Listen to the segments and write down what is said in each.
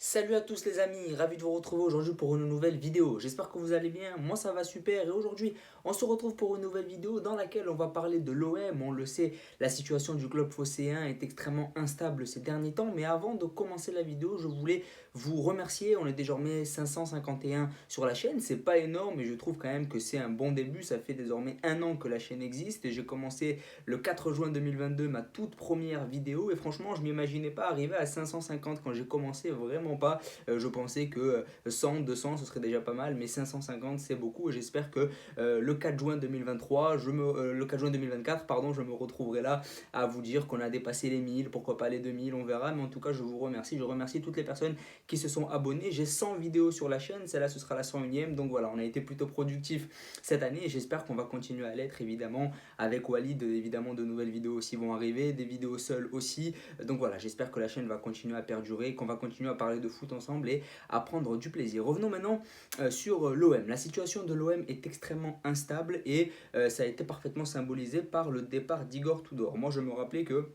Salut à tous les amis, ravi de vous retrouver aujourd'hui pour une nouvelle vidéo. J'espère que vous allez bien, moi ça va super et aujourd'hui on se retrouve pour une nouvelle vidéo dans laquelle on va parler de l'OM. On le sait, la situation du club phocéen est extrêmement instable ces derniers temps, mais avant de commencer la vidéo, je voulais vous remercier. On est désormais 551 sur la chaîne, c'est pas énorme mais je trouve quand même que c'est un bon début. Ça fait désormais un an que la chaîne existe et j'ai commencé le 4 juin 2022 ma toute première vidéo et franchement je m'imaginais pas arriver à 550 quand j'ai commencé, vraiment pas. Je pensais que 100, 200 ce serait déjà pas mal, mais 550 c'est beaucoup et j'espère que le 4 juin 2023, le 4 juin 2024, pardon, je me retrouverai là à vous dire qu'on a dépassé les 1000, pourquoi pas les 2000, on verra, mais en tout cas je vous remercie, je remercie toutes les personnes qui se sont abonnées. J'ai 100 vidéos sur la chaîne, celle-là ce sera la 101ème, donc voilà, on a été plutôt productif cette année et j'espère qu'on va continuer à l'être évidemment avec Walid. Évidemment de nouvelles vidéos aussi vont arriver, des vidéos seules aussi, donc voilà, j'espère que la chaîne va continuer à perdurer, qu'on va continuer à parler de foot ensemble et à prendre du plaisir. Revenons maintenant sur l'OM. La situation de l'OM est extrêmement instable et ça a été parfaitement symbolisé par le départ d'Igor Tudor. Moi je me rappelais que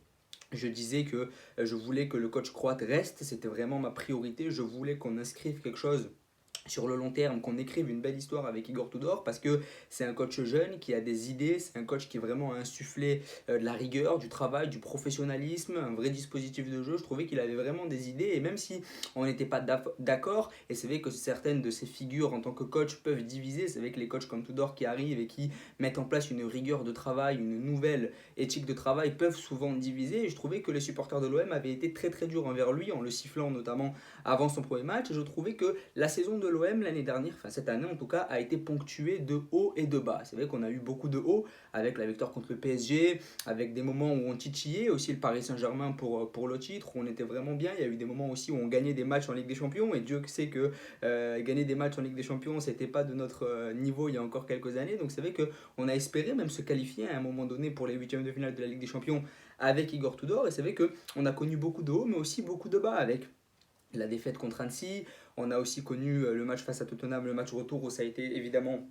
je disais que je voulais que le coach croate reste, c'était vraiment ma priorité, je voulais qu'on inscrive quelque chose sur le long terme, qu'on écrive une belle histoire avec Igor Tudor parce que c'est un coach jeune qui a des idées, c'est un coach qui vraiment a insufflé de la rigueur, du travail, du professionnalisme, un vrai dispositif de jeu. Je trouvais qu'il avait vraiment des idées et même si on n'était pas d'accord, et c'est vrai que certaines de ses figures en tant que coach peuvent diviser, c'est vrai que les coachs comme Tudor qui arrivent et qui mettent en place une rigueur de travail, une nouvelle éthique de travail peuvent souvent diviser et je trouvais que les supporters de l'OM avaient été très très durs envers lui en le sifflant notamment avant son premier match et je trouvais que la saison de l'OM l'année dernière, enfin cette année en tout cas, a été ponctuée de hauts et de bas. C'est vrai qu'on a eu beaucoup de hauts avec la victoire contre le PSG, avec des moments où on titillait, aussi le Paris Saint-Germain pour le titre, où on était vraiment bien. Il y a eu des moments aussi où on gagnait des matchs en Ligue des Champions, et Dieu sait que gagner des matchs en Ligue des Champions, c'était pas de notre niveau il y a encore quelques années. Donc c'est vrai qu'on a espéré même se qualifier à un moment donné pour les huitièmes de finale de la Ligue des Champions avec Igor Tudor, et c'est vrai qu'on a connu beaucoup de hauts, mais aussi beaucoup de bas avec la défaite contre Annecy. On a aussi connu le match face à Tottenham, le match retour où ça a été évidemment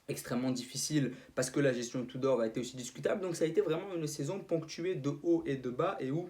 extrêmement difficile parce que la gestion de Tudor a été aussi discutable. Donc ça a été vraiment une saison ponctuée de hauts et de bas et où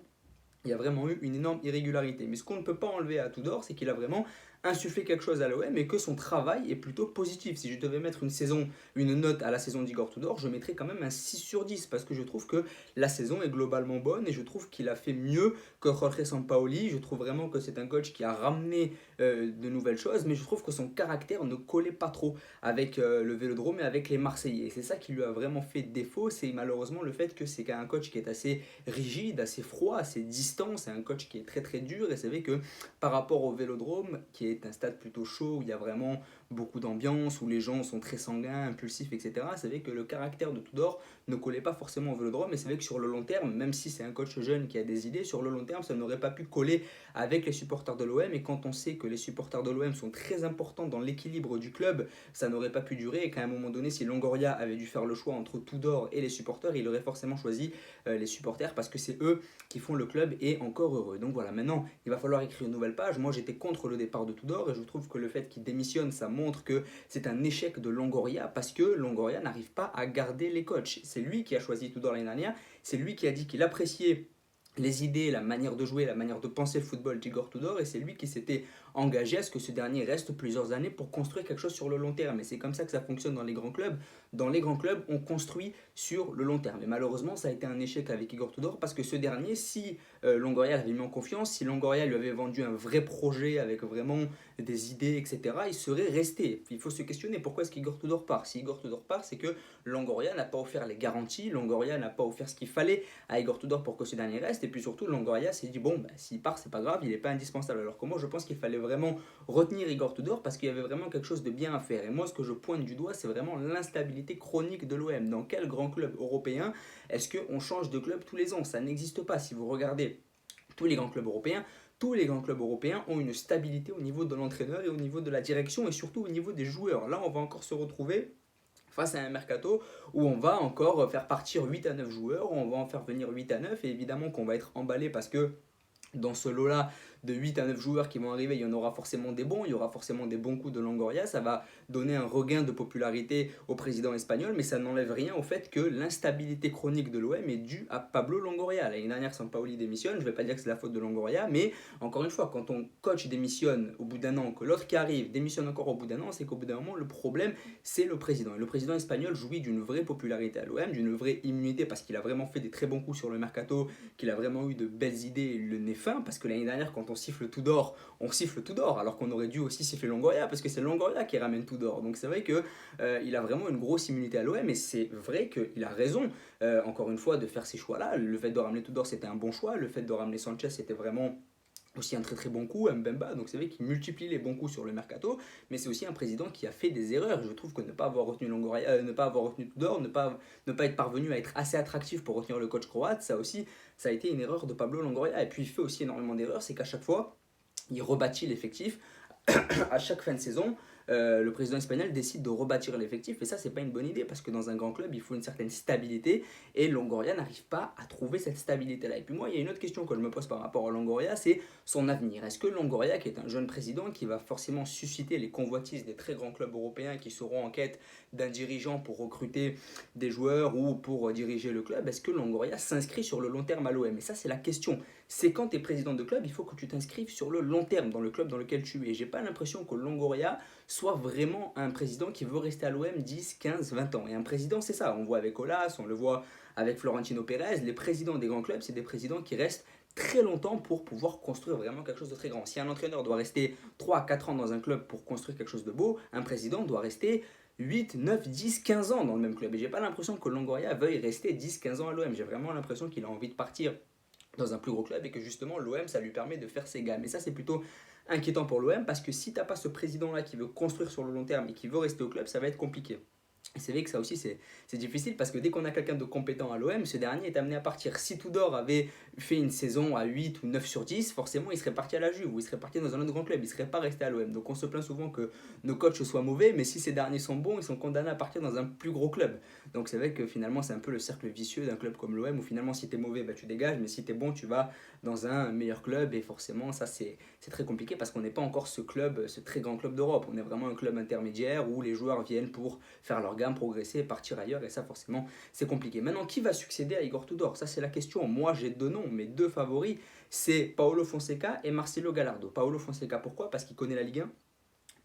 il y a vraiment eu une énorme irrégularité. Mais ce qu'on ne peut pas enlever à Tudor, c'est qu'il a vraiment insufflé quelque chose à l'OM et que son travail est plutôt positif. Si je devais mettre une note à la saison d'Igor Tudor, je mettrais quand même un 6 sur 10 parce que je trouve que la saison est globalement bonne et je trouve qu'il a fait mieux que Jorge Sampaoli. Je trouve vraiment que c'est un coach qui a ramené de nouvelles choses, mais je trouve que son caractère ne collait pas trop avec le Vélodrome et avec les Marseillais. Et c'est ça qui lui a vraiment fait défaut, c'est malheureusement le fait que c'est un coach qui est assez rigide, assez froid, assez distant. C'est un coach qui est très très dur et c'est vrai que par rapport au Vélodrome, qui est un stade plutôt chaud où il y a vraiment beaucoup d'ambiance, où les gens sont très sanguins, impulsifs, etc. C'est vrai que le caractère de Tudor ne collait pas forcément au Vélodrome et c'est vrai que sur le long terme, même si c'est un coach jeune qui a des idées, sur le long terme ça n'aurait pas pu coller avec les supporters de l'OM et quand on sait que les supporters de l'OM sont très importants dans l'équilibre du club, ça n'aurait pas pu durer et qu'à un moment donné si Longoria avait dû faire le choix entre Tudor et les supporters, il aurait forcément choisi les supporters parce que c'est eux qui font le club et encore heureux. Donc voilà, maintenant il va falloir écrire une nouvelle page. Moi j'étais contre le départ de Tudor et je trouve que le fait qu'il démissionne ça montre que c'est un échec de Longoria parce que Longoria n'arrive pas à garder les coachs. C'est lui qui a choisi Tudor l'année dernière, c'est lui qui a dit qu'il appréciait les idées, la manière de jouer, la manière de penser le football d'Igor Tudor et c'est lui qui s'était engagé à ce que ce dernier reste plusieurs années pour construire quelque chose sur le long terme et c'est comme ça que ça fonctionne dans les grands clubs. Dans les grands clubs, on construit sur le long terme et malheureusement ça a été un échec avec Igor Tudor parce que ce dernier, si Longoria l'avait mis en confiance, si Longoria lui avait vendu un vrai projet avec vraiment des idées, etc., il serait resté. Il faut se questionner pourquoi est-ce qu'Igor Tudor part. Si Igor Tudor part, c'est que Longoria n'a pas offert les garanties, Longoria n'a pas offert ce qu'il fallait à Igor Tudor pour que ce dernier reste et puis surtout Longoria s'est dit bon s'il part c'est pas grave, il n'est pas indispensable, alors que moi je pense qu'il fallait vraiment retenir Igor Tudor parce qu'il y avait vraiment quelque chose de bien à faire et moi ce que je pointe du doigt c'est vraiment l'instabilité chronique de l'OM. Dans quel grand club européen est-ce qu'on change de club tous les ans? Ça n'existe pas. Si vous regardez tous les grands clubs européens, tous les grands clubs européens ont une stabilité au niveau de l'entraîneur et au niveau de la direction et surtout au niveau des joueurs. Là on va encore se retrouver face à un mercato où on va encore faire partir 8 à 9 joueurs, où on va en faire venir 8 à 9 et évidemment qu'on va être emballé parce que dans ce lot-là, de 8 à 9 joueurs qui vont arriver, il y en aura forcément des bons, il y aura forcément des bons coups de Longoria, ça va donner un regain de popularité au président espagnol, mais ça n'enlève rien au fait que l'instabilité chronique de l'OM est due à Pablo Longoria. L'année dernière, Sampaoli démissionne, je ne vais pas dire que c'est la faute de Longoria, mais encore une fois, quand ton coach démissionne au bout d'un an, que l'autre qui arrive démissionne encore au bout d'un an, c'est qu'au bout d'un moment, le problème, c'est le président. Et le président espagnol jouit d'une vraie popularité à l'OM, d'une vraie immunité, parce qu'il a vraiment fait des très bons coups sur le mercato, qu'il a vraiment eu de belles idées, le nez fin, parce que l'année dernière, quand on siffle tout d'or, on siffle tout d'or, alors qu'on aurait dû aussi siffler Longoria, parce que c'est Longoria qui ramène tout d'or. Donc c'est vrai que il a vraiment une grosse immunité à l'OM, et c'est vrai qu'il a raison, encore une fois, de faire ces choix-là. Le fait de ramener tout d'or, c'était un bon choix. Le fait de ramener Sanchez, c'était vraiment aussi un très très bon coup, Mbemba, donc c'est vrai qu'il multiplie les bons coups sur le mercato, mais c'est aussi un président qui a fait des erreurs. Je trouve que ne pas avoir retenu Longoria, ne pas avoir retenu Tudor, ne pas être parvenu à être assez attractif pour retenir le coach croate, ça aussi, ça a été une erreur de Pablo Longoria. Et puis il fait aussi énormément d'erreurs, c'est qu'à chaque fois, il rebâtit l'effectif à chaque fin de saison, le président espagnol décide de rebâtir l'effectif et ça c'est pas une bonne idée parce que dans un grand club il faut une certaine stabilité et Longoria n'arrive pas à trouver cette stabilité là. Et puis moi il y a une autre question que je me pose par rapport à Longoria, c'est son avenir. Est-ce que Longoria, qui est un jeune président qui va forcément susciter les convoitises des très grands clubs européens qui seront en quête d'un dirigeant pour recruter des joueurs ou pour diriger le club, est-ce que Longoria s'inscrit sur le long terme à l'OM? Et ça c'est la question. C'est quand tu es président de club, il faut que tu t'inscrives sur le long terme dans le club dans lequel tu es. J'ai pas l'impression que Longoria soit vraiment un président qui veut rester à l'OM 10, 15, 20 ans. Et un président, c'est ça. On voit avec Olas, on le voit avec Florentino Pérez. Les présidents des grands clubs, c'est des présidents qui restent très longtemps pour pouvoir construire vraiment quelque chose de très grand. Si un entraîneur doit rester 3 à 4 ans dans un club pour construire quelque chose de beau, un président doit rester 8, 9, 10, 15 ans dans le même club. Et j'ai pas l'impression que Longoria veuille rester 10, 15 ans à l'OM. J'ai vraiment l'impression qu'il a envie de partir dans un plus gros club et que justement l'OM ça lui permet de faire ses gammes. Et ça c'est plutôt inquiétant pour l'OM parce que si t'as pas ce président là qui veut construire sur le long terme et qui veut rester au club, ça va être compliqué. Et c'est vrai que ça aussi c'est difficile parce que dès qu'on a quelqu'un de compétent à l'OM, ce dernier est amené à partir. Si Tudor avait fait une saison à 8 ou 9 sur 10, forcément il serait parti à la Juve ou il serait parti dans un autre grand club, il serait pas resté à l'OM. Donc on se plaint souvent que nos coachs soient mauvais, mais si ces derniers sont bons, ils sont condamnés à partir dans un plus gros club. Donc c'est vrai que finalement c'est un peu le cercle vicieux d'un club comme l'OM où finalement si t'es mauvais, bah, tu dégages, mais si t'es bon, tu vas dans un meilleur club et forcément ça c'est très compliqué parce qu'on n'est pas encore ce club, ce très grand club d'Europe. On est vraiment un club intermédiaire où les joueurs viennent pour faire leur gamme, progresser, partir ailleurs et ça forcément c'est compliqué. Maintenant qui va succéder à Igor Tudor? Ça c'est la question. Moi j'ai deux noms, mes deux favoris, c'est Paulo Fonseca et Marcelo Gallardo. Paulo Fonseca pourquoi? Parce qu'il connaît la Ligue 1.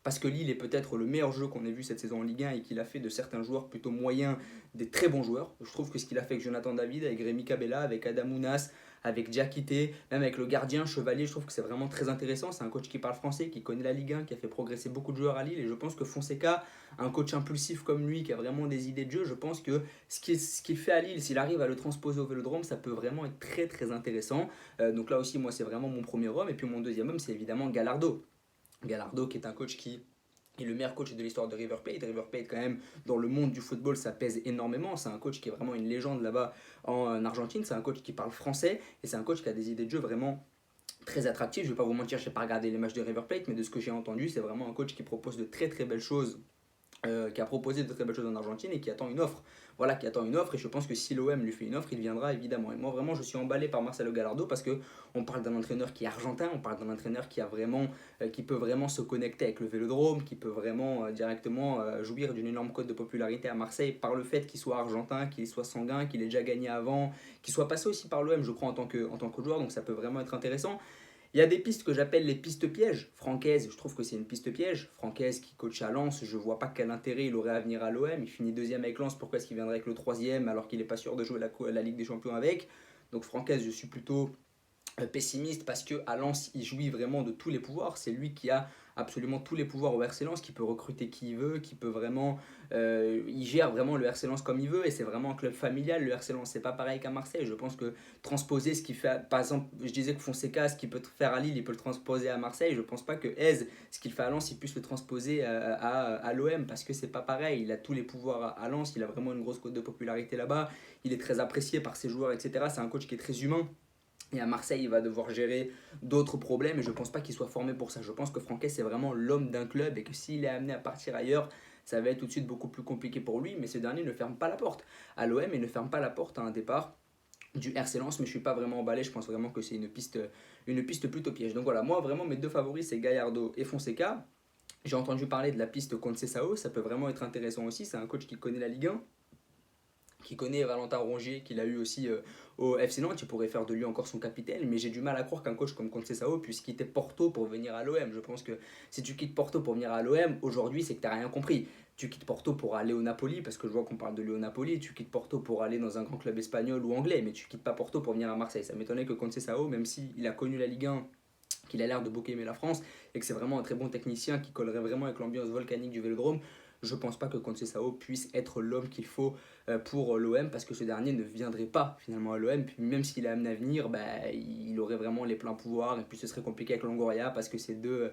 Parce que Lille est peut-être le meilleur jeu qu'on ait vu cette saison en Ligue 1 et qu'il a fait de certains joueurs plutôt moyens des très bons joueurs. Je trouve que ce qu'il a fait avec Jonathan David, avec Rémi Cabella, avec Adam Ounas, avec Diakité, même avec le gardien Chevalier, je trouve que c'est vraiment très intéressant. C'est un coach qui parle français, qui connaît la Ligue 1, qui a fait progresser beaucoup de joueurs à Lille. Et je pense que Fonseca, un coach impulsif comme lui, qui a vraiment des idées de jeu, je pense que ce qu'il fait à Lille, s'il arrive à le transposer au Vélodrome, ça peut vraiment être très très intéressant. Donc là aussi, moi, c'est vraiment mon premier homme. Et puis mon deuxième homme, c'est évidemment Gallardo. Gallardo qui est un coach qui est le meilleur coach de l'histoire de River Plate. River Plate quand même dans le monde du football ça pèse énormément. C'est un coach qui est vraiment une légende là-bas en Argentine. C'est un coach qui parle français et c'est un coach qui a des idées de jeu vraiment très attractives. Je ne vais pas vous mentir, je n'ai pas regardé les matchs de River Plate, mais de ce que j'ai entendu, c'est vraiment un coach qui propose de très très belles choses qui a proposé de très belles choses en Argentine et qui attend une offre. Voilà, qui attend une offre et je pense que si l'OM lui fait une offre, il viendra évidemment. Et moi vraiment, je suis emballé par Marcelo Gallardo parce que on parle d'un entraîneur qui est argentin, on parle d'un entraîneur qui a vraiment, qui peut vraiment se connecter avec le Vélodrome, qui peut vraiment directement jouir d'une énorme cote de popularité à Marseille par le fait qu'il soit argentin, qu'il soit sanguin, qu'il ait déjà gagné avant, qu'il soit passé aussi par l'OM, je crois en tant que joueur, donc ça peut vraiment être intéressant. Il y a des pistes que j'appelle les pistes pièges. Francaise, je trouve que c'est une piste piège. Francaise qui coach à Lens, je vois pas quel intérêt il aurait à venir à l'OM. Il finit deuxième avec Lens, pourquoi est-ce qu'il viendrait avec le troisième alors qu'il n'est pas sûr de jouer la Ligue des Champions avec? Donc Francaise, je suis plutôt pessimiste parce que à Lens il jouit vraiment de tous les pouvoirs, c'est lui qui a absolument tous les pouvoirs au RC Lens, qui peut recruter qui il veut, qui peut vraiment il gère vraiment le RC Lens comme il veut et c'est vraiment un club familial. Le RC Lens c'est pas pareil qu'à Marseille. Je pense que transposer ce qu'il fait par exemple, je disais que Fonseca ce qu'il peut faire à Lille il peut le transposer à Marseille. Je pense pas que Hez ce qu'il fait à Lens il puisse le transposer à l'OM parce que c'est pas pareil. Il a tous les pouvoirs à Lens, il a vraiment une grosse cote de popularité là-bas, il est très apprécié par ses joueurs etc. C'est un coach qui est très humain. Et à Marseille, il va devoir gérer d'autres problèmes et je ne pense pas qu'il soit formé pour ça. Je pense que Franquet, c'est vraiment l'homme d'un club et que s'il est amené à partir ailleurs, ça va être tout de suite beaucoup plus compliqué pour lui. Mais ce dernier ne ferme pas la porte à l'OM et ne ferme pas la porte à un départ du RC Lens, mais je suis pas vraiment emballé. Je pense vraiment que c'est une piste plutôt piège. Donc voilà, moi vraiment mes deux favoris c'est Gallardo et Fonseca. J'ai entendu parler de la piste Conceição, ça peut vraiment être intéressant aussi. C'est un coach qui connaît la Ligue 1, qui connaît Valentin Rongier, qu'il a eu aussi au FC Nantes, il pourrait faire de lui encore son capitaine, mais j'ai du mal à croire qu'un coach comme Conceição puisse quitter Porto pour venir à l'OM. Je pense que si tu quittes Porto pour venir à l'OM, aujourd'hui, c'est que tu n'as rien compris. Tu quittes Porto pour aller au Napoli, parce que je vois qu'on parle de lui au Napoli, tu quittes Porto pour aller dans un grand club espagnol ou anglais, mais tu quittes pas Porto pour venir à Marseille. Ça m'étonnait que Conceição, même s'il a connu la Ligue 1, qu'il a l'air de beaucoup aimer la France, et que c'est vraiment un très bon technicien qui collerait vraiment avec l'ambiance volcanique du Vélodrome, je pense pas que Conceição puisse être l'homme qu'il faut pour l'OM parce que ce dernier ne viendrait pas finalement à l'OM. Puis même s'il est amené à venir, bah, il aurait vraiment les pleins pouvoirs et puis ce serait compliqué avec Longoria parce que c'est deux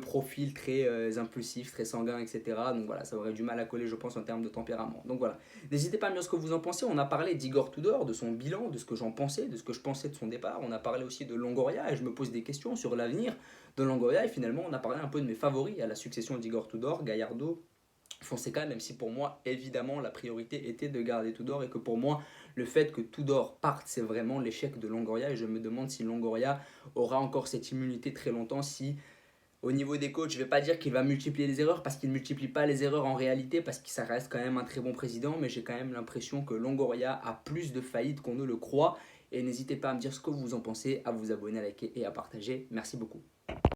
profils très impulsifs, très sanguins, etc. Donc voilà, ça aurait du mal à coller, je pense, en termes de tempérament. Donc voilà, n'hésitez pas à me dire ce que vous en pensez. On a parlé d'Igor Tudor, de son bilan, de ce que j'en pensais, de ce que je pensais de son départ. On a parlé aussi de Longoria et je me pose des questions sur l'avenir de Longoria et finalement on a parlé un peu de mes favoris à la succession d'Igor Tudor, Gallardo, Fonseca, même si pour moi, évidemment, la priorité était de garder Tudor et que pour moi, le fait que Tudor parte, c'est vraiment l'échec de Longoria et je me demande si Longoria aura encore cette immunité très longtemps, si au niveau des coachs, je ne vais pas dire qu'il va multiplier les erreurs parce qu'il ne multiplie pas les erreurs en réalité parce que ça reste quand même un très bon président, mais j'ai quand même l'impression que Longoria a plus de faillites qu'on ne le croit et n'hésitez pas à me dire ce que vous en pensez, à vous abonner, à liker et à partager. Merci beaucoup.